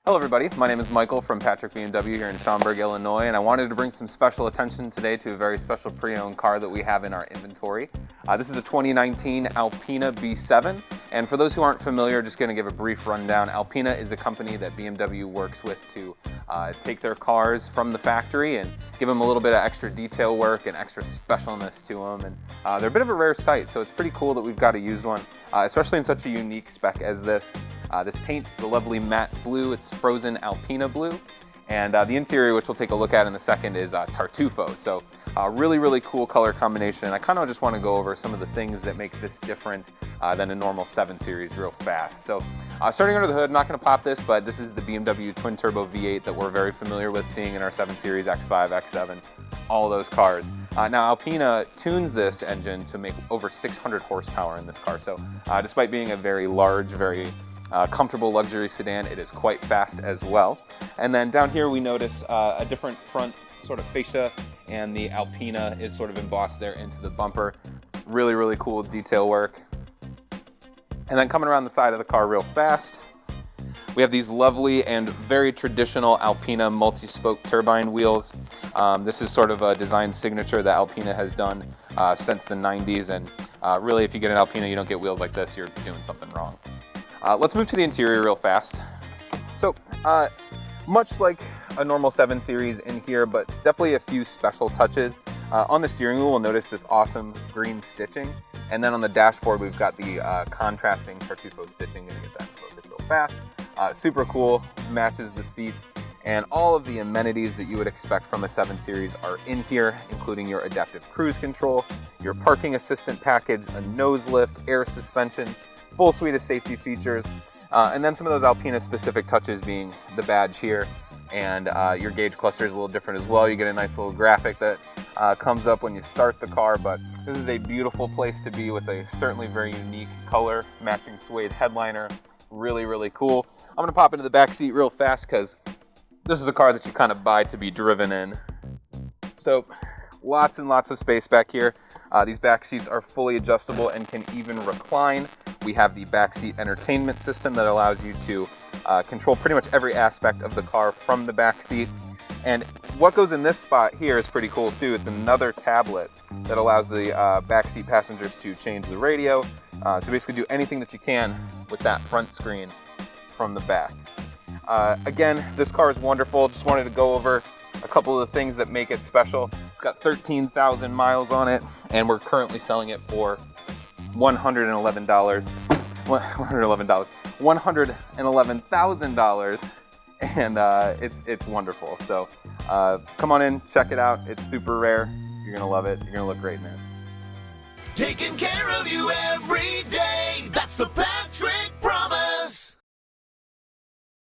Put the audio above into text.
Hello everybody, my name is Michael from Patrick BMW here in Schaumburg, Illinois, and I wanted to bring some special attention today to a very special pre-owned car that we have in our inventory. This is a 2019 Alpena B7, and for those who aren't familiar, just going to give a brief rundown. Alpena is a company that BMW works with to take their cars from the factory and give them a little bit of extra detail work and extra specialness to them, and they're a bit of a rare sight, so it's pretty cool that we've got a used one, especially in such a unique spec as this. This paint's the lovely matte blue. It's frozen Alpina blue, and the interior, which we'll take a look at in a second, is Tartufo. So really, really cool color combination. I kind of just want to go over some of the things that make this different than a normal 7 Series real fast. So starting under the hood, I'm not going to pop this, but this is the BMW twin turbo V8 that we're very familiar with seeing in our 7 Series, X5, X7, all those cars. Now Alpena tunes this engine to make over 600 horsepower in this car. So despite being a very large, very comfortable luxury sedan, it is quite fast as well. And then down here we notice a different front sort of fascia, and the Alpena is sort of embossed there into the bumper. Really, really cool detail work. And then coming around the side of the car real fast, we have these lovely and very traditional Alpena multi-spoke turbine wheels. This is sort of a design signature that Alpena has done since the 90s, and really if you get an Alpena you don't get wheels like this, you're doing something wrong. Let's move to the interior real fast. So, much like a normal 7 Series in here, but definitely a few special touches. On the steering wheel, we'll notice this awesome green stitching. And then on the dashboard, we've got the contrasting Tartufo stitching. Gonna get that in focus real fast. Super cool, matches the seats. And all of the amenities that you would expect from a 7 Series are in here, including your adaptive cruise control, your parking assistant package, a nose lift, air suspension, full suite of safety features, and then some of those Alpena specific touches being the badge here, and your gauge cluster is a little different as well. You get a nice little graphic that comes up when you start the car, but this is a beautiful place to be with a certainly very unique color, matching suede headliner. Really, really cool. I'm gonna pop into the back seat real fast because this is a car that you kind of buy to be driven in. So lots and lots of space back here. These back seats are fully adjustable and can even recline. We have the backseat entertainment system that allows you to control pretty much every aspect of the car from the back seat. And what goes in this spot here is pretty cool too. It's another tablet that allows the backseat passengers to change the radio, to basically do anything that you can with that front screen from the back. Again, this car is wonderful. Just wanted to go over a couple of the things that make it special. It's got 13,000 miles on it, and we're currently selling it for $111,000, and it's wonderful. So come on in, check it out. It's super rare. You're gonna love it. You're gonna look great in it. Taking care of you every day.